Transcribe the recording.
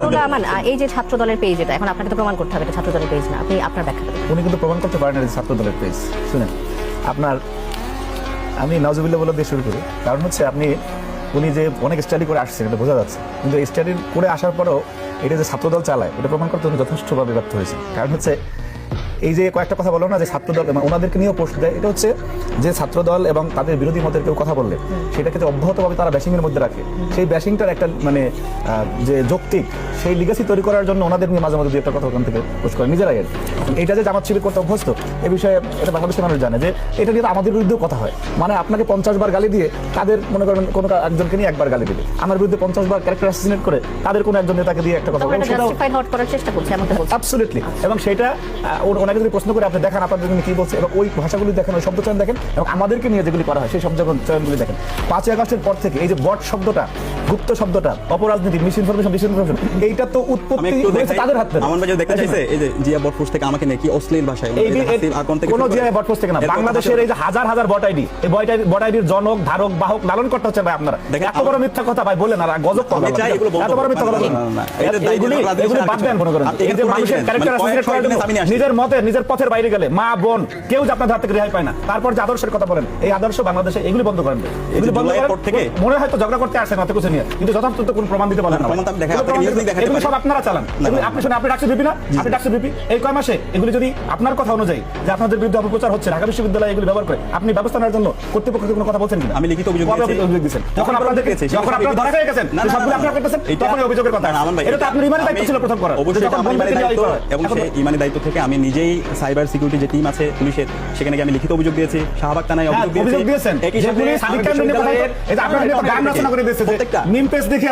রহমান, এই যে ছাত্র দলের পেজ, এটা এখন আপনাকে তো প্রমাণ করতে হবে এটা ছাত্র দলের পেজ না, আপনি আপনার ব্যাখ্যা করুন। উনি কিন্তু প্রমাণ করতে পারেন না ছাত্র দলের পেজ। শুনেন, আপনার আমি নাউজুবিল্লাহ বলে দিয়ে শুরু করি। কারণ হচ্ছে উনি যে অনেক স্টাডি করে আসছেন এটা বোঝা যাচ্ছে, কিন্তু স্টাডি করে আসার পরেও এটা যে ছাত্রদল চালায় এটা প্রমাণ করতে উনি যথেষ্টভাবে ব্যর্থ হয়েছেন। কারণ হচ্ছে এই যে কয়েকটা কথা বলো না যে ছাত্রদল এবং ওনাদেরকে নিয়েও পোস্ট দেয়, এটা হচ্ছে যে ছাত্রদল এবং তাদের বিরোধী মতের কেউ কথা বললে সেটাকে যে অব্যাহতভাবে তারা ব্যাশিংয়ের মধ্যে রাখে, সেই ব্যাশিংটার একটা যে যৌক্তিক সেই লিগাসি তৈরি করার জন্য ওনাদের নিয়ে মাঝে মাঝে দুই একটা কথা ওখান থেকে পোস্ট করে নিজেরাই। এটা যে জামাত শিবির করতে অভ্যস্ত এ বিষয়ে এটা বাংলাদেশের মানুষ জানে যে এটা নিয়ে আমাদের বিরুদ্ধেও কথা হয়। মানে আপনাকে 50 বার গালি দিয়ে তাদের মনে করেন কোনো একজনকে নিয়ে একবার গালি দিবে, আমার বিরুদ্ধে 50 বার ক্যারেক্টার অ্যাসাসিনেট করে তাদের কোনো একজন নেতাকে দিয়ে একটা কথা বলে জাস্টিফাই হট করার চেষ্টা করছে এমনটা বলছে। অ্যাবসলিউটলি। এবং সেটা ওনাকে যদি প্রশ্ন করে আপনি দেখেন আপনাদের জন্য কি বলছে এবং ওই ভাষাগুলি দেখেন, ওই শব্দচয়ন দেখেন এবং আমাদেরকে নিয়ে যেগুলি করা হয় সেই শব্দচয়নগুলি দেখেন। 5ই আগস্টের পর থেকে এই যে বট শব্দটা, গুপ্ত শব্দটা, অপরাজনীতি, মিসইনফরমেশন, ডিসইনফরমেশন, এইটা তো উৎপত্তি হয়েছে তাদের হাত থেকে। আমার ভাই দেখতে চাইছে এই যে জিয়া বট পোস্ট থেকে আমাকে নিয়ে কি অশ্লীল ভাষায় কোন জিয়া বট পোস্ট থেকে না, বাংলাদেশের এই যে হাজার হাজার বট আইডি, এই বট আইডির জনক, ধারক, বাহক, লালন করতে হচ্ছে ভাই আপনারা। এত বড় মিথ্যা কথা ভাই বলেন আর গজব কথা, এত বড় মিথ্যা কথা এগুলি বাদ দেন। মনে করেন এই যে মানুষের ক্যারেক্টার অ্যাসাসিনেট করার জন্য নিজের মতে নিজের পথের বাইরে গেলে মা বোন কেউ যে আপনার হাত থেকে রেহাই পায় না। তারপর যে আদর্শের কথা বলেন, এই আদর্শ বাংলাদেশে এগুলি বন্ধ করেন। এগুলি বন্ধ করার থেকে মনে হয় তো ঝগড়া করতে আসেন অত কিছু নিয়ে, কিন্তু যথার্থ তো কোনো প্রমাণ দিতে পারেন না। এগুলি সব আপনারা চালান। আপনি শুনে আপনি ডাকছেন বিপি না, আপনি ডাকছেন বিপি এই কয় মাসে এগুলি যদি আপনার কথা অনুযায়ী যে আপনাদের বিরুদ্ধে অপপ্রচার হচ্ছে, ঢাকা বিশ্ববিদ্যালয়ে এগুলি ব্যবহার করে আপনি ব্যবস্থা নেওয়ার জন্য কর্তৃপক্ষকে কোনো কথা বলছেন কিনা? আমি লিখিত অভিযোগ দিয়েছেন যখন আপনারা ধরা হয়ে গেছেন, সবগুলো আপনারা করতেছেন, তখন অভিযোগের কথা। এটা তো আপনার ইমানি দায়িত্ব ছিল প্রথম করার। অবশ্যই আমার ইমানি দায়িত্ব, এবং সেই ইমানি দায়িত্ব থেকে আমি নিজেই সাইবার সিকিউরিটি যে টিম আছে পুলিশের, সেখানে আমি লিখিত অভিযোগ দিয়েছি, শাহবাগ থানায় অভিযোগ দিয়েছি। একই সাথে সাদিক খান নিয়ে কথা, এই যে আপনারা গান রচনা করে দিয়েছে যে মিম পেজ দেখে